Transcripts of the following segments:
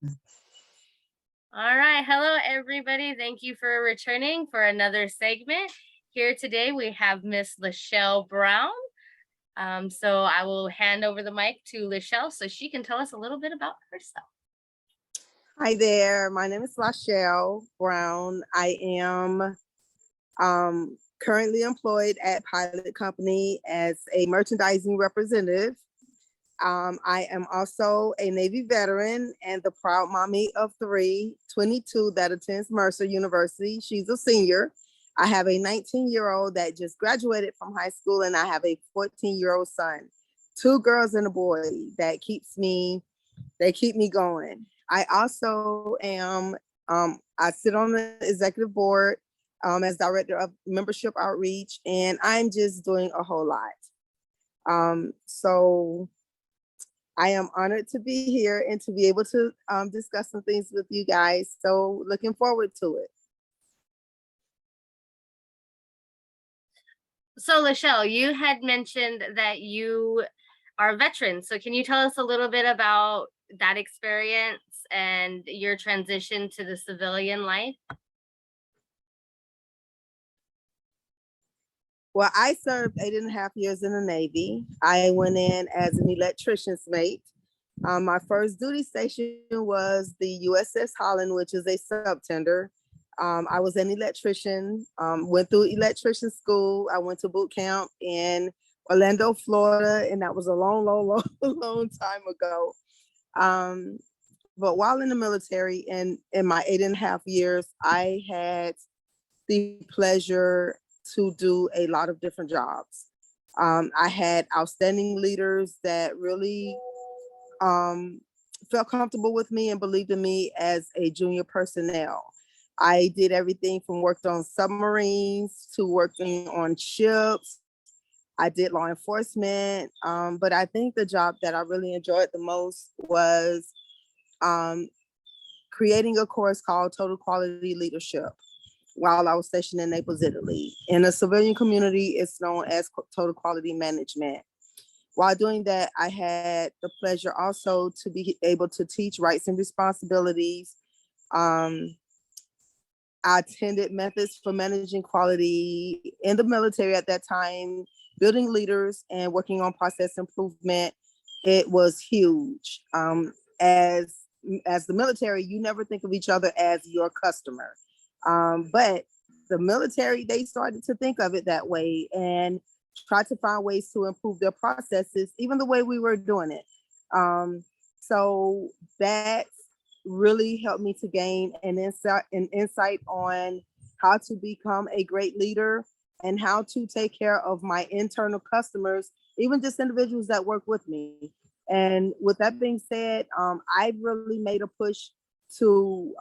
All right. Hello, everybody. Thank you for returning for another segment. Here today, we have Miss LaSchelle Brown. So I will hand over the mic to LaSchelle so she can tell us a little bit about herself. Hi there. My name is LaSchelle Brown. I am currently employed at Pilot Company as a merchandising representative. I am also a Navy veteran and the proud mommy of 22 that attends Mercer University. She's a senior. I have a 19-year-old that just graduated from high school, and I have a 14-year-old son. Two girls and a boy that they keep me going. I also am, I sit on the executive board as director of membership outreach, and I'm just doing a whole lot. So I am honored to be here and to be able to discuss some things with you guys. So looking forward to it. So, LaSchelle, you had mentioned that you are a veteran. So, can you tell us a little bit about that experience and your transition to the civilian life? Well, I served 8.5 years in the Navy. I went in as an electrician's mate. My first duty station was the USS Holland, which is a subtender. I was an electrician, went through electrician school. I went to boot camp in Orlando, Florida, and that was a long, long, long, long time ago. But while in the military and in my 8.5 years, I had the pleasure to do a lot of different jobs. I had outstanding leaders that really felt comfortable with me and believed in me as a junior personnel. I did everything from worked on submarines to working on ships. I did law enforcement, but I think the job that I really enjoyed the most was um, creating a course called Total Quality Leadership while I was stationed in Naples, Italy. In the civilian community, it's known as Total Quality Management. While doing that, I had the pleasure also to be able to teach rights and responsibilities. I attended methods for managing quality in the military at that time, building leaders and working on process improvement. It was huge. As as the military, you never think of each other as your customer. But the military, they started to think of it that way and try to find ways to improve their processes, even the way we were doing it. So that really helped me to gain an insight on how to become a great leader and how to take care of my internal customers, even just individuals that work with me. And with that being said, I've really made a push to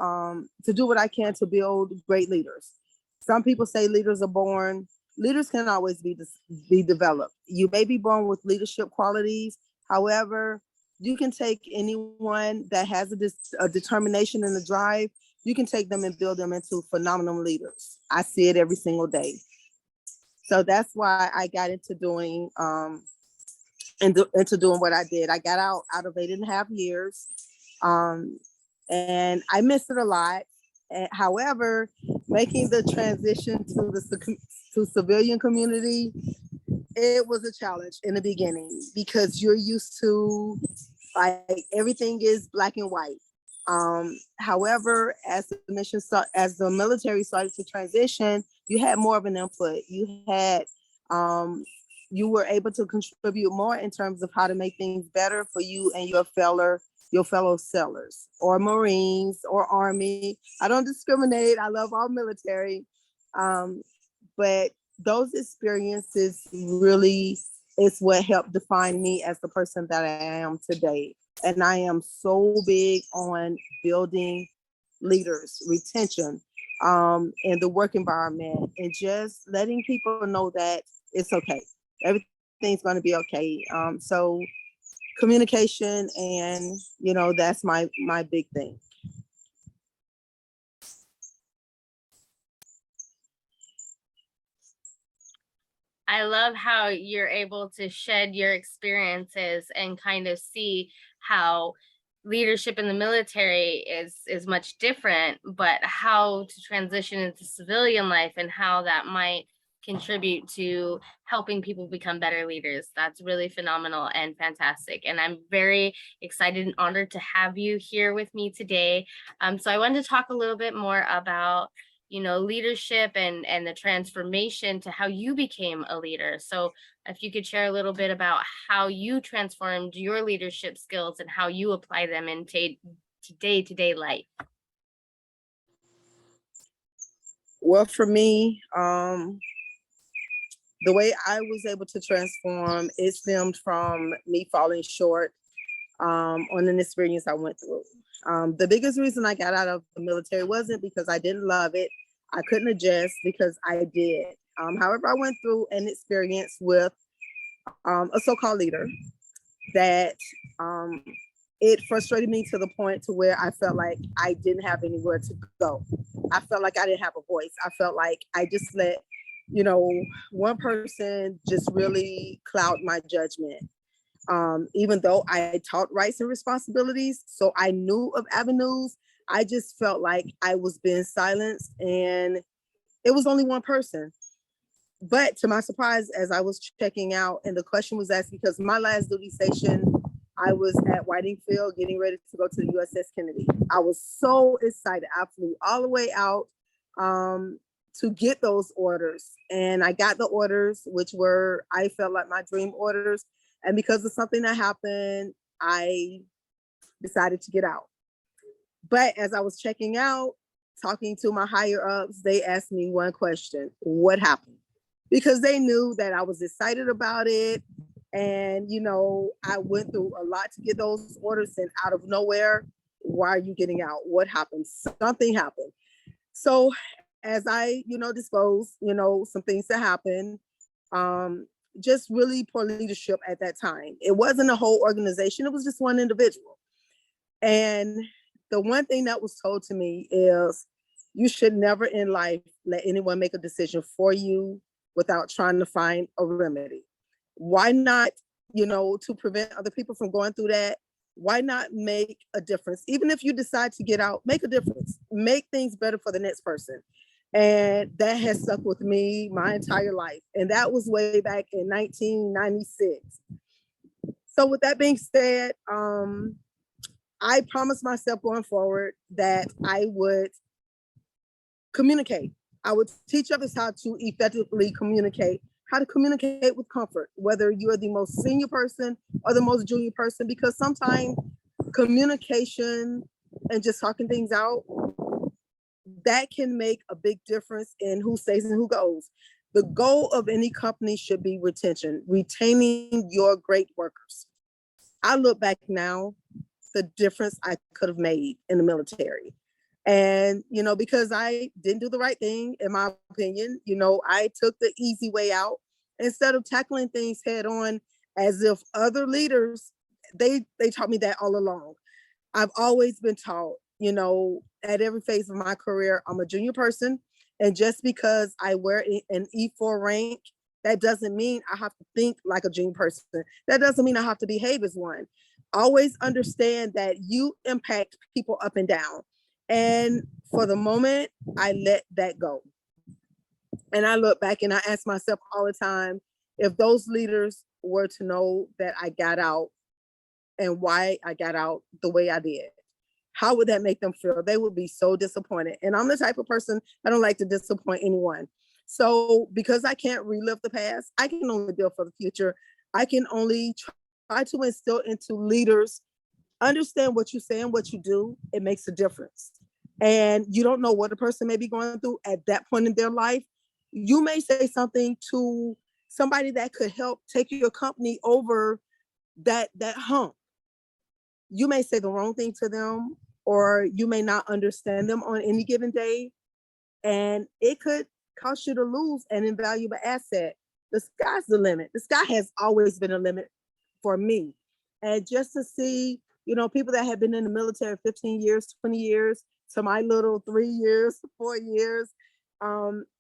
do what I can to build great leaders. Some people say leaders are born. Leaders can always be developed. You may be born with leadership qualities. However, you can take anyone that has a determination and a drive. You can take them and build them into phenomenal leaders. I see it every single day. So that's why I got into doing into doing what I did. I got out of 8.5 years, um, and I missed it a lot. However, making the transition to civilian community, it was a challenge in the beginning because you're used to like everything is black and white. However, as the military started to transition, you had more of an input. Um, you were able to contribute more in terms of how to make things better for you and your fellow sailors or Marines or Army. I don't discriminate. I love all military. Um, but those experiences really is what helped define me as the person that I am today. And I am so big on building leaders, retention, in the work environment, and just letting people know that it's okay. Everything's going to be okay. So communication, and that's my big thing. I love how you're able to shed your experiences and kind of see how leadership in the military is much different, but how to transition into civilian life and how that might contribute to helping people become better leaders. That's really phenomenal and fantastic. And I'm very excited and honored to have you here with me today. So I wanted to talk a little bit more about, leadership and the transformation to how you became a leader. So if you could share a little bit about how you transformed your leadership skills and how you apply them into day-to-day life. Well, for me, the way I was able to transform, it stemmed from me falling short on an experience I went through. The biggest reason I got out of the military wasn't because I didn't love it. I couldn't adjust because I did. However, I went through an experience with a so-called leader that it frustrated me to the point to where I felt like I didn't have anywhere to go. I felt like I didn't have a voice. I felt like I just let, one person just really cloud my judgment. Even though I taught rights and responsibilities, so I knew of avenues, I just felt like I was being silenced and it was only one person. But to my surprise, as I was checking out and the question was asked, because my last duty station, I was at Whiting Field getting ready to go to the USS Kennedy. I was so excited. I flew all the way out to get those orders. And I got the orders, which were, I felt like my dream orders. And because of something that happened, I decided to get out. But as I was checking out, talking to my higher ups, they asked me one question: what happened? Because they knew that I was excited about it. And, I went through a lot to get those orders, and out of nowhere, why are you getting out? What happened? Something happened. So as I, disclosed, some things that happened, just really poor leadership at that time. It wasn't a whole organization. It was just one individual. And the one thing that was told to me is you should never in life let anyone make a decision for you without trying to find a remedy. Why not, to prevent other people from going through that? Why not make a difference? Even if you decide to get out, make a difference, make things better for the next person. And that has stuck with me my entire life. And that was way back in 1996. So with that being said, I promised myself going forward that I would communicate. I would teach others how to effectively communicate, how to communicate with comfort, whether you're the most senior person or the most junior person, because sometimes communication and just talking things out, that can make a big difference in who stays and who goes. The goal of any company should be retention, retaining your great workers. I look back now, the difference I could have made in the military. And, because I didn't do the right thing, in my opinion, I took the easy way out instead of tackling things head on as if other leaders, they taught me that all along. I've always been taught, at every phase of my career, I'm a junior person. And just because I wear an E4 rank, that doesn't mean I have to think like a junior person. That doesn't mean I have to behave as one. Always understand that you impact people up and down. And for the moment, I let that go. And I look back and I ask myself all the time, if those leaders were to know that I got out and why I got out the way I did, how would that make them feel? They would be so disappointed. And I'm the type of person, I don't like to disappoint anyone. So because I can't relive the past, I can only build for the future. I can only try to instill into leaders, understand what you say and what you do. It makes a difference. And you don't know what a person may be going through at that point in their life. You may say something to somebody that could help take your company over that hump. You may say the wrong thing to them, or you may not understand them on any given day, and it could cost you to lose an invaluable asset. The sky's the limit. The sky has always been a limit for me. And just to see, people that have been in the military 15 years, 20 years, to my little 3 years, 4 years,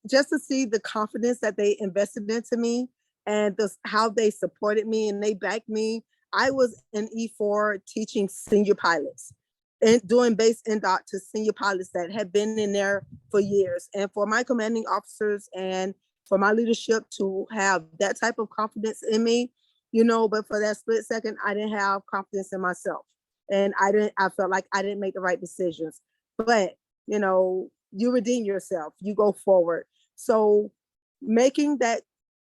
just to see the confidence that they invested into me and how they supported me and they backed me. I was in E4 teaching senior pilots and doing base NDOT to senior pilots that had been in there for years. And for my commanding officers and for my leadership to have that type of confidence in me, but for that split second, I didn't have confidence in myself. And I felt like I didn't make the right decisions. But, you redeem yourself, you go forward. So making that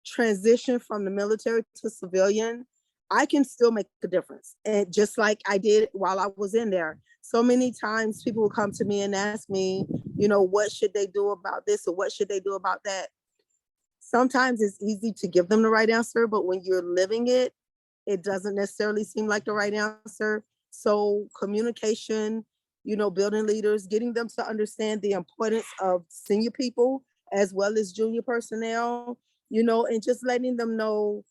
transition from the military to civilian, I can still make a difference. And just like I did while I was in there, so many times people will come to me and ask me, what should they do about this or what should they do about that? Sometimes it's easy to give them the right answer, but when you're living it, it doesn't necessarily seem like the right answer. So communication, building leaders, getting them to understand the importance of senior people as well as junior personnel, and just letting them know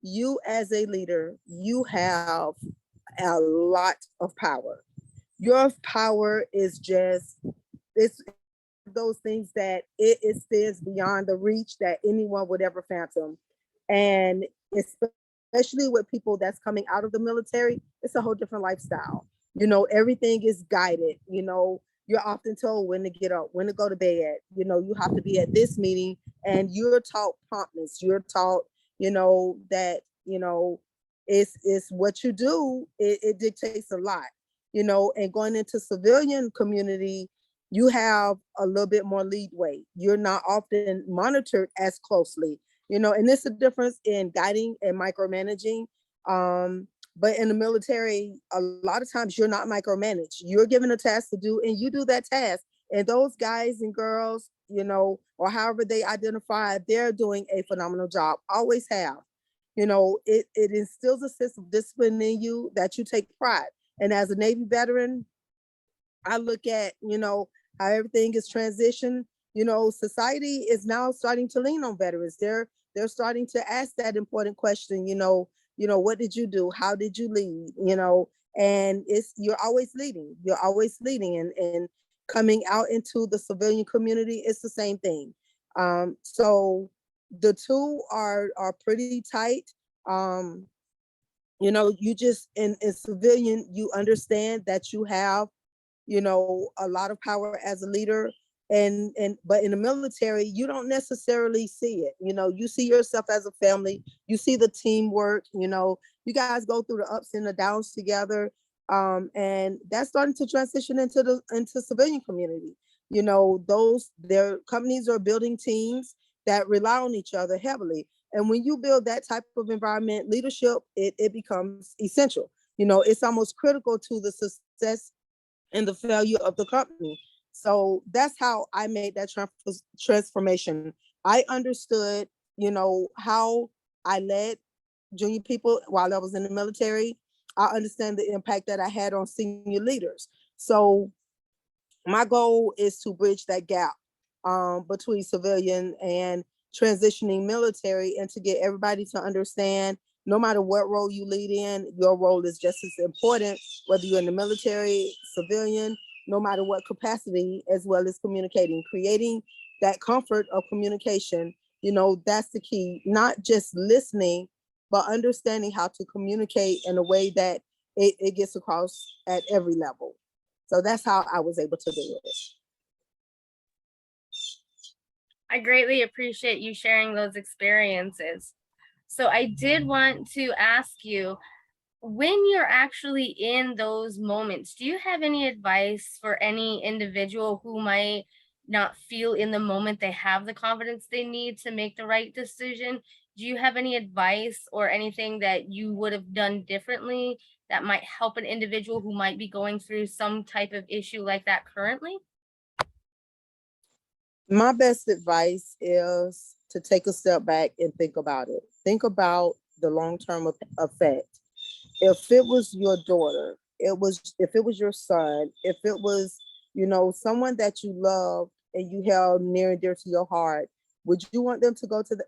you as a leader, you have a lot of power. Your power is just, it's those things that it extends beyond the reach that anyone would ever fathom. And especially with people that's coming out of the military, it's a whole different lifestyle. Everything is guided. You're often told when to get up, when to go to bed. You have to be at this meeting, and you're taught promptness. You're taught, that, it's what you do. It dictates a lot, and going into civilian community, you have a little bit more leadway. You're not often monitored as closely, and it's a difference in guiding and micromanaging. But in the military, a lot of times you're not micromanaged. You're given a task to do, and you do that task. And those guys and girls, or however they identify, they're doing a phenomenal job. Always have. It instills a sense of discipline in you that you take pride. And as a Navy veteran, I look at, how everything is transitioned. Society is now starting to lean on veterans. They're starting to ask that important question, what did you do? How did you lead? And you're always leading. You're always leading. And coming out into the civilian community, it's the same thing. So the two are pretty tight. You just in civilian, you understand that you have a lot of power as a leader, and but in the military you don't necessarily see it. You see yourself as a family, you see the teamwork, you guys go through the ups and the downs together, and that's starting to transition into civilian community. Those their companies are building teams that rely on each other heavily, and when you build that type of environment, leadership, it becomes essential. It's almost critical to the success and the failure of the company. So that's how I made that transformation. I understood, how I led junior people while I was in the military. I understand the impact that I had on senior leaders. So my goal is to bridge that gap between civilian and transitioning military, and to get everybody to understand no matter what role you lead in, your role is just as important, whether you're in the military, civilian, no matter what capacity, as well as communicating, creating that comfort of communication. That's the key, not just listening, but understanding how to communicate in a way that it gets across at every level. So that's how I was able to do it. I greatly appreciate you sharing those experiences. So I did want to ask you, when you're actually in those moments, do you have any advice for any individual who might not feel in the moment they have the confidence they need to make the right decision? Do you have any advice or anything that you would have done differently that might help an individual who might be going through some type of issue like that currently? My best advice is to take a step back and think about it. Think about the long-term effect. If it was your daughter, if it was your son, if it was, someone that you love and you held near and dear to your heart, would you want them to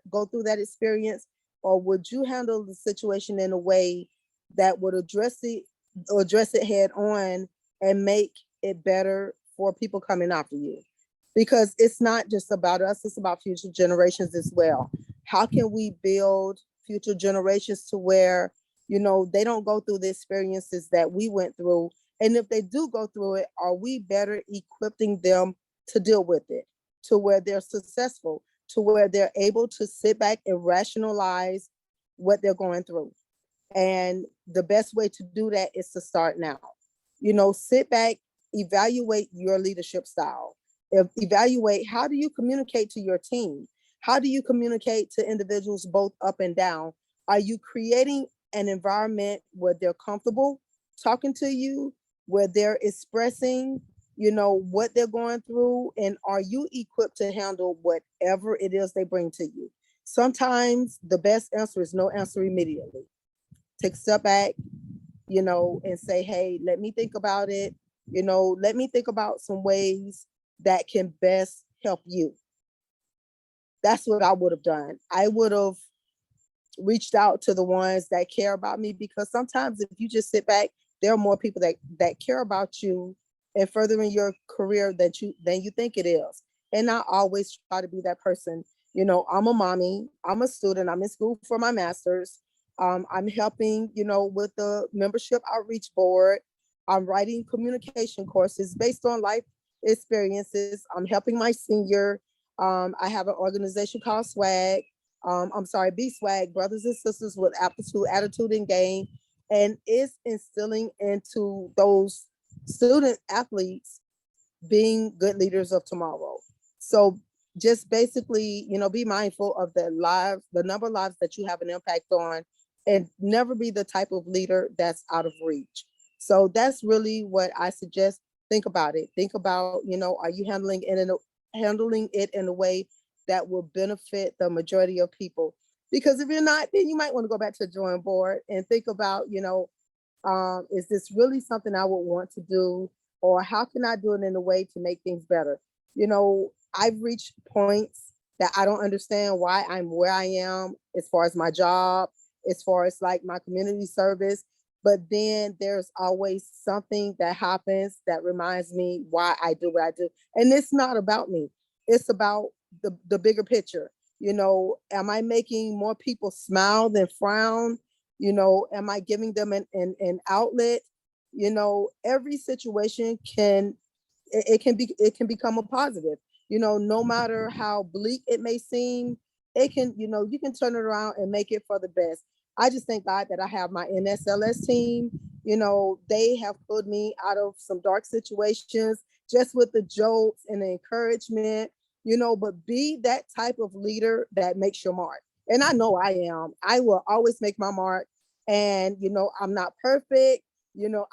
go through that experience, or would you handle the situation in a way that would address it head on and make it better for people coming after you? Because it's not just about us, it's about future generations as well. How can we build future generations to where They don't go through the experiences that we went through. And if they do go through it, are we better equipping them to deal with it, to where they're successful, to where they're able to sit back and rationalize what they're going through? And the best way to do that is to start now. Sit back, evaluate your leadership style. Evaluate, how do you communicate to your team? How do you communicate to individuals both up and down? Are you creating an environment where they're comfortable talking to you, where they're expressing, what they're going through? And are you equipped to handle whatever it is they bring to you? Sometimes the best answer is no answer immediately. Take a step back, and say, hey, let me think about it. Let me think about some ways that can best help you. That's what I would have done. I would have reached out to the ones that care about me, because sometimes if you just sit back, there are more people that care about you and furthering your career than you think it is. And I always try to be that person. I'm a mommy, I'm a student, I'm in school for my master's. I'm helping, with the membership outreach board. I'm writing communication courses based on life experiences. I'm helping my senior. I have an organization called SWAG. B-SWAG, Brothers and Sisters with Aptitude, Attitude, and Game. And it's instilling into those student athletes being good leaders of tomorrow. So just basically, be mindful of the number of lives that you have an impact on, and never be the type of leader that's out of reach. So that's really what I suggest. Think about it. Think about, are you handling it in a way that will benefit the majority of people? Because if you're not, then you might want to go back to the drawing board and think about, is this really something I would want to do? Or how can I do it in a way to make things better? I've reached points that I don't understand why I'm where I am as far as my job, as far as like my community service. But then there's always something that happens that reminds me why I do what I do. And it's not about me. It's about the bigger picture. Am I making more people smile than frown? Am I giving them an outlet? Every situation it can become a positive. No matter how bleak it may seem, it can, you can turn it around and make it for the best. I just thank God that I have my NSLS team. They have pulled me out of some dark situations just with the jokes and the encouragement, but be that type of leader that makes your mark. And I know I am. I will always make my mark. And, I'm not perfect.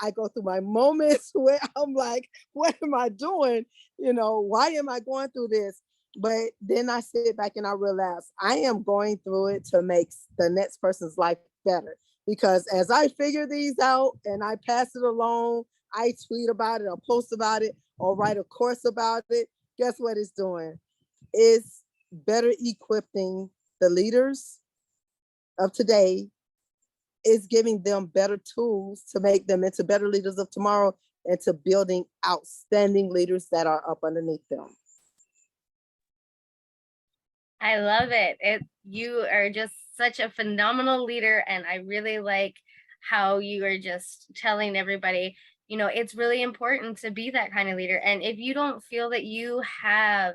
I go through my moments where I'm like, what am I doing? Why am I going through this? But then I sit back and I realize I am going through it to make the next person's life better. Because as I figure these out and I pass it along, I tweet about it or post about it or write a course about it, guess what it's doing? It's better equipping the leaders of today. Is giving them better tools to make them into better leaders of tomorrow, and to building outstanding leaders that are up underneath them. I love it. You are just such a phenomenal leader, and I really like how you are just telling everybody, it's really important to be that kind of leader. And if you don't feel that you have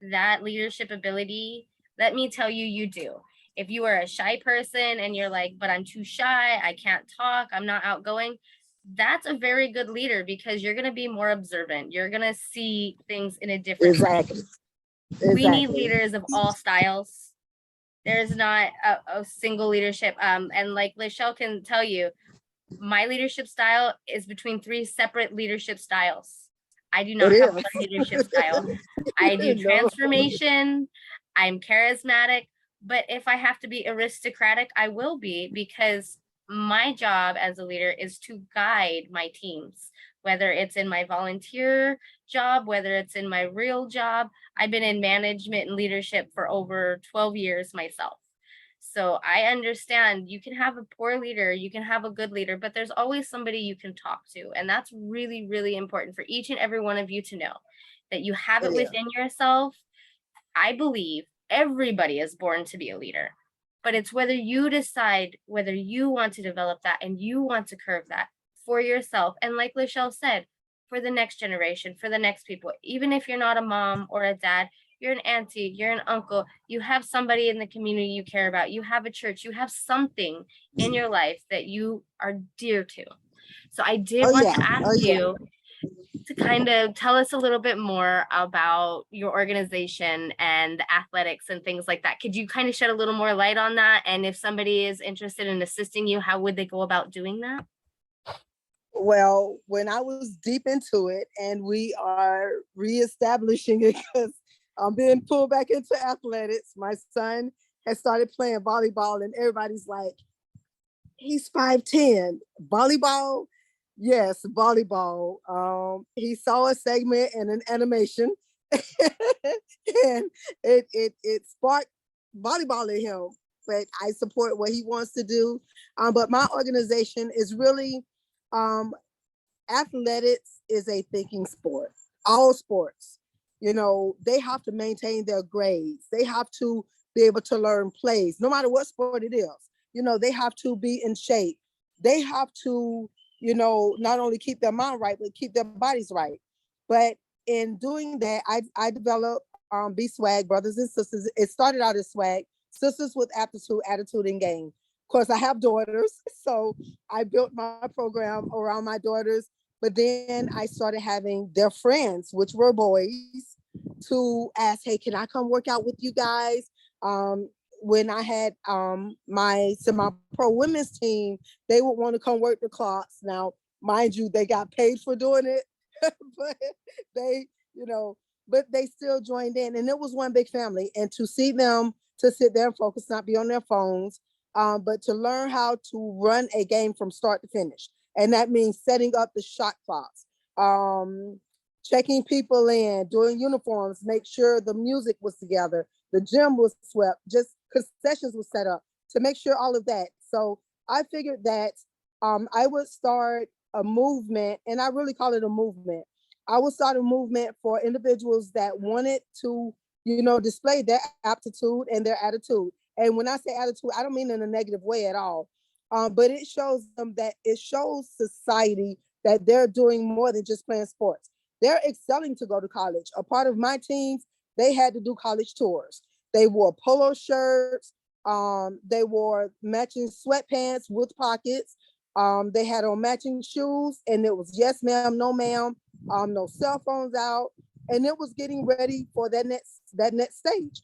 that leadership ability, let me tell you, you do. If you are a shy person and you're like, but I'm too shy, I can't talk, I'm not outgoing, that's a very good leader, because you're going to be more observant. You're going to see things in a different Exactly. way. We need leaders of all styles. There's not a single leadership. And like LaSchelle can tell you, my leadership style is between 3 separate leadership styles. I do not have one leadership style. I do transformation. I'm charismatic. But if I have to be aristocratic, I will be, because my job as a leader is to guide my teams, whether it's in my volunteer job, whether it's in my real job. I've been in management and leadership for over 12 years myself. So I understand you can have a poor leader, you can have a good leader, but there's always somebody you can talk to. And that's really, really important for each and every one of you to know, that you have it within yourself. I believe everybody is born to be a leader, but it's whether you decide whether you want to develop that and you want to curve that for yourself. And like LaSchelle said, for the next generation, for the next people, even if you're not a mom or a dad, you're an auntie, you're an uncle, you have somebody in the community you care about, you have a church, you have something in your life that you are dear to. So I did Oh want yeah. to ask Oh yeah. you to kind of tell us a little bit more about your organization and the athletics and things like that. Could you kind of shed a little more light on that? And if somebody is interested in assisting you, how would they go about doing that? Well, when I was deep into it, and we are reestablishing it because I'm being pulled back into athletics. My son has started playing volleyball, and everybody's like, he's 5'10". Volleyball? Yes, volleyball. He saw a segment and an animation, and it sparked volleyball in him. But I support what he wants to do. But my organization is really athletics is a thinking sport. All sports, they have to maintain their grades. They have to be able to learn plays, no matter what sport it is. They have to be in shape. They have to, not only keep their mind right, but keep their bodies right. But in doing that, I developed Be Swag, Brothers and Sisters. It started out as Swag, Sisters with Aptitude, Attitude, and Game. Of course, I have daughters, so I built my program around my daughters. But then I started having their friends, which were boys, to ask, hey, can I come work out with you guys? When I had my semi-pro women's team, they would want to come work the clocks. Now, mind you, they got paid for doing it, but they, but they still joined in, and it was one big family. And to see them to sit there and focus, not be on their phones, but to learn how to run a game from start to finish. And that means setting up the shot clocks, checking people in, doing uniforms, make sure the music was together, the gym was swept, just concessions was set up to make sure all of that. So I figured that I would start a movement, and I really call it a movement. I would start a movement for individuals that wanted to, display their aptitude and their attitude. And when I say attitude, I don't mean in a negative way at all. But it shows them that it shows society that they're doing more than just playing sports. They're excelling to go to college. A part of my teams, they had to do college tours. They wore polo shirts. They wore matching sweatpants with pockets. They had on matching shoes, and it was yes, ma'am, no, ma'am, no cell phones out, and it was getting ready for that next stage.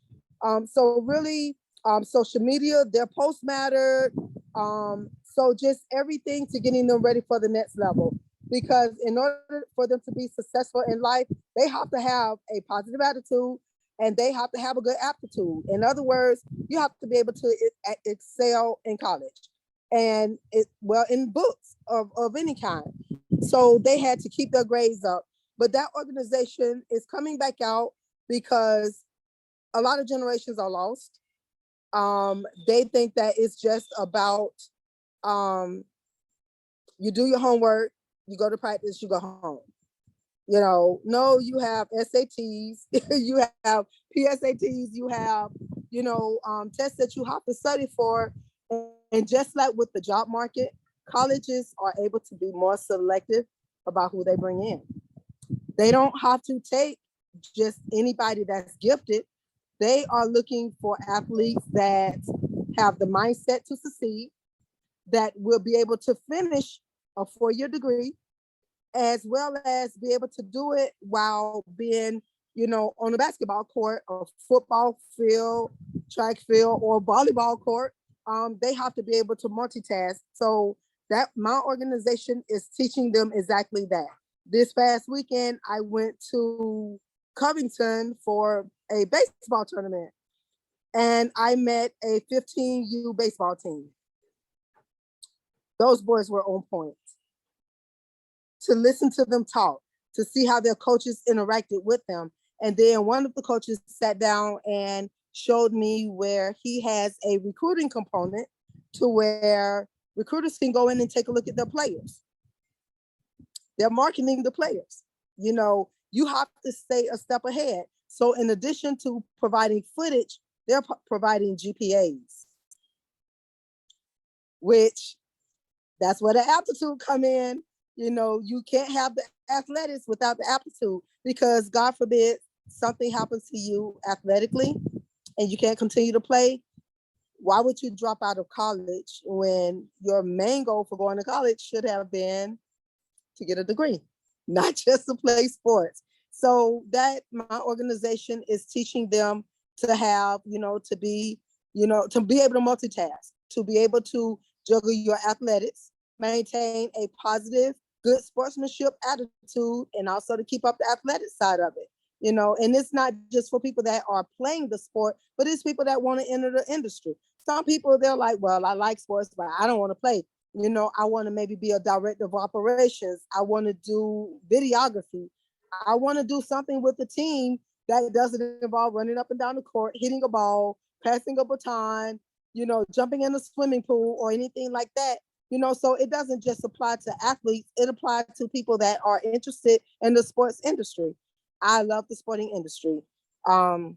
So really, social media, their posts mattered. So just everything to getting them ready for the next level. Because in order for them to be successful in life, they have to have a positive attitude, and they have to have a good aptitude. In other words, you have to be able to excel in college and in books of any kind. So they had to keep their grades up. But that organization is coming back out because a lot of generations are lost. They think that it's just about you do your homework, you go to practice, you go home. No, you have SATs, you have PSATs, you have, tests that you have to study for. And just like with the job market, colleges are able to be more selective about who they bring in. They don't have to take just anybody that's gifted. They are looking for athletes that have the mindset to succeed, that will be able to finish a 4-year degree, as well as be able to do it while being, on a basketball court, or football field, track field, or volleyball court. They have to be able to multitask. So that my organization is teaching them exactly that. This past weekend, I went to Covington for a baseball tournament, and I met a 15U baseball team. Those boys were on point. To listen to them talk, to see how their coaches interacted with them. And then one of the coaches sat down and showed me where he has a recruiting component to where recruiters can go in and take a look at their players. They're marketing the players. You have to stay a step ahead. So in addition to providing footage, they're providing GPAs. which that's where the aptitude come in. You can't have the athletics without the aptitude, because God forbid something happens to you athletically and you can't continue to play. Why would you drop out of college when your main goal for going to college should have been to get a degree, not just to play sports? So that my organization is teaching them to have, to be able to multitask, to be able to juggle your athletics, maintain a positive, good sportsmanship attitude, and also to keep up the athletic side of it. And it's not just for people that are playing the sport, but it's people that want to enter the industry. Some people, they're like, well, I like sports, but I don't want to play. I want to maybe be a director of operations. I want to do videography. I want to do something with the team that doesn't involve running up and down the court, hitting a ball, passing a baton, jumping in a swimming pool or anything like that. So it doesn't just apply to athletes, it applies to people that are interested in the sports industry. I love the sporting industry. And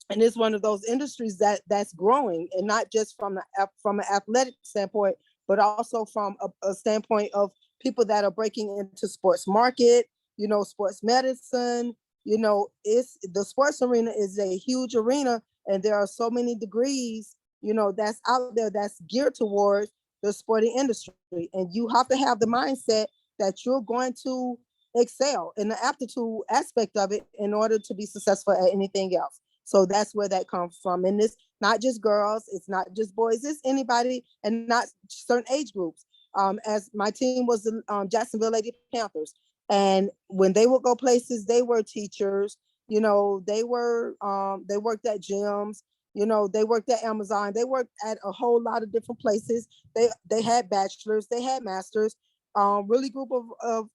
it's one of those industries that's growing, and not just from an athletic standpoint, but also from a standpoint of people that are breaking into sports market, sports medicine. It's the sports arena is a huge arena, and there are so many degrees, that's out there that's geared towards the sporting industry. And you have to have the mindset that you're going to excel in the aptitude aspect of it in order to be successful at anything else. So that's where that comes from. And it's not just girls, it's not just boys, it's anybody, and not certain age groups. As my team was the Jacksonville Lady Panthers, and when they would go places, they were teachers. They worked at gyms. They worked at Amazon. They worked at a whole lot of different places. They had bachelors, they had masters. Really group of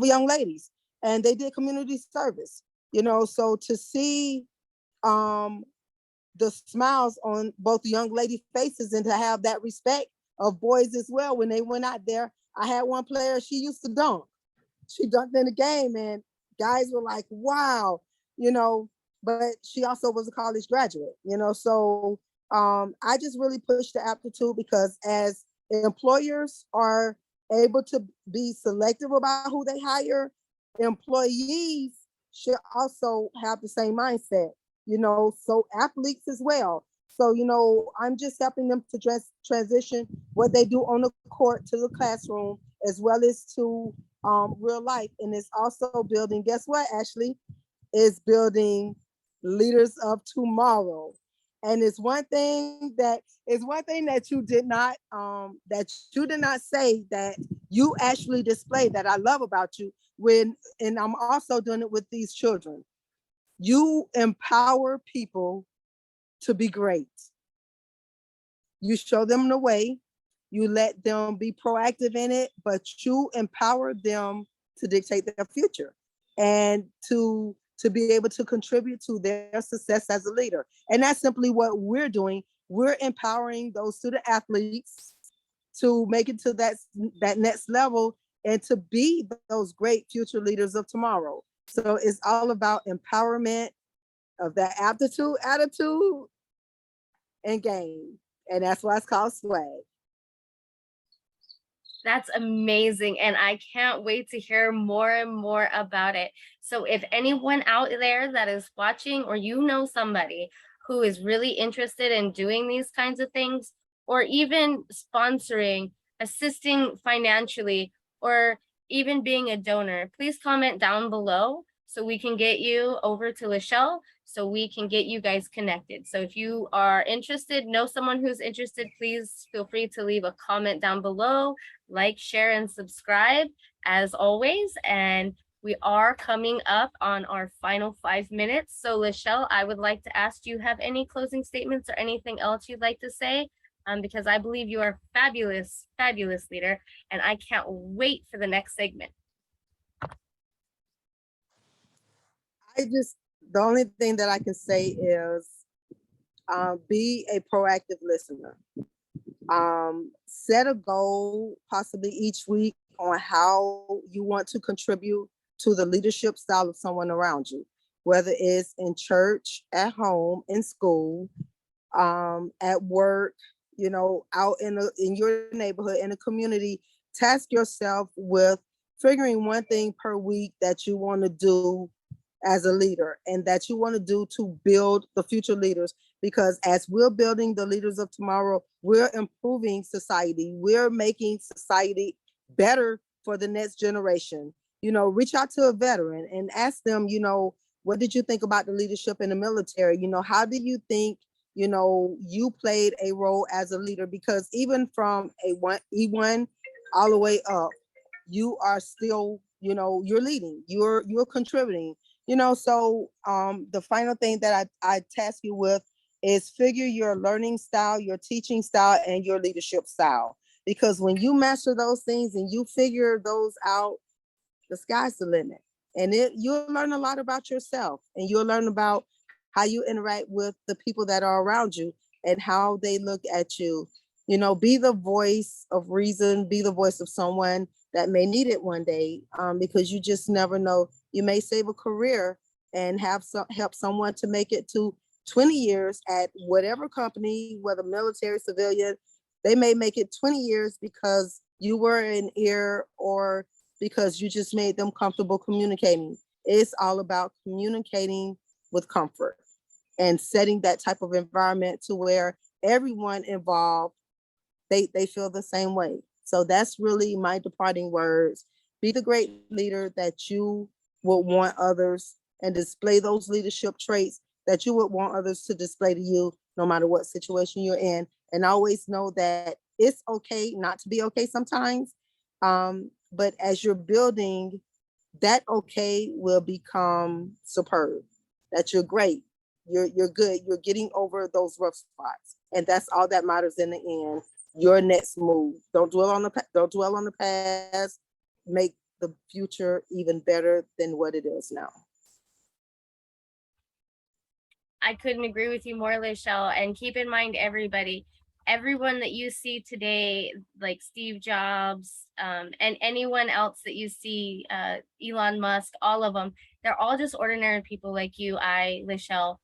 young ladies, and they did community service. So to see the smiles on both young lady faces, and to have that respect of boys as well when they went out there. I had one player, she used to dunk. She dunked in the game, and guys were like, wow, but she also was a college graduate, so I just really push the aptitude, because as employers are able to be selective about who they hire, employees should also have the same mindset, so athletes as well. So, I'm just helping them to transition what they do on the court to the classroom, as well as to real life. And it's also building, guess what, Ashley? Is building leaders of tomorrow. And it's one thing that you did not say, that you actually displayed, that I love about you, and I'm also doing it with these children. You empower people to be great. You show them the way, you let them be proactive in it, but you empower them to dictate their future and to be able to contribute to their success as a leader. And that's simply what we're doing. We're empowering those student athletes to make it to that next level, and to be those great future leaders of tomorrow. So it's all about empowerment of that aptitude, attitude, and game. And that's why it's called swag. That's amazing. And I can't wait to hear more and more about it. So if anyone out there that is watching, or somebody who is really interested in doing these kinds of things, or even sponsoring, assisting financially, or even being a donor, please comment down below so we can get you over to LaSchelle, so we can get you guys connected. So if you are interested, know someone who's interested, please feel free to leave a comment down below, like, share, and subscribe as always. And we are coming up on our final 5 minutes. So LaSchelle, I would like to ask, do you have any closing statements or anything else you'd like to say? Because I believe you are a fabulous, fabulous leader, and I can't wait for the next segment. The only thing that I can say is be a proactive listener. Set a goal, possibly each week, on how you want to contribute to the leadership style of someone around you, whether it's in church, at home, in school, at work, out in your neighborhood, in the community, task yourself with figuring one thing per week that you want to do as a leader and that you want to do to build the future leaders. Because as we're building the leaders of tomorrow, we're improving society. We're making society better for the next generation. Reach out to a veteran and ask them, what did you think about the leadership in the military? How do you think, you played a role as a leader? Because even from E1 all the way up, you are still, you're leading, you're contributing, so the final thing that I task you with is figure your learning style, your teaching style, and your leadership style. Because when you master those things and you figure those out, the sky's the limit. And you'll learn a lot about yourself, and you'll learn about how you interact with the people that are around you and how they look at you. Be the voice of reason, be the voice of someone that may need it one day, because you just never know. You may save a career and help someone to make it to 20 years at whatever company, whether military, civilian. They may make it 20 years because you were an ear, or because you just made them comfortable communicating. It's all about communicating with comfort and setting that type of environment to where everyone involved, they feel the same way. So that's really my departing words. Be the great leader that you would want others, and display those leadership traits that you would want others to display to you, no matter what situation you're in. And always know that it's okay not to be okay sometimes. But as you're building, that okay will become superb, that you're great, you're good, you're getting over those rough spots. And that's all that matters in the end. Your next move. Don't dwell on the past. Make the future even better than what it is now. I couldn't agree with you more, LaSchelle. And keep in mind, everyone that you see today, like Steve Jobs, and anyone else that you see, Elon Musk, all of them, they're all just ordinary people like you, LaSchelle.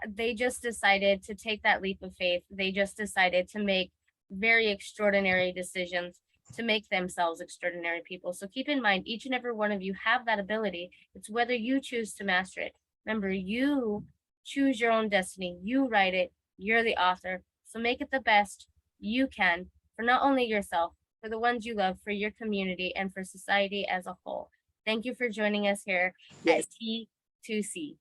They just decided to take that leap of faith. They just decided to make very extraordinary decisions to make themselves extraordinary people. So keep in mind, each and every one of you have that ability. It's whether you choose to master it. Remember, you choose your own destiny. You write it. You're the author. So make it the best you can for not only yourself, for the ones you love, for your community, and for society as a whole. Thank you for joining us here Yes. at T2C.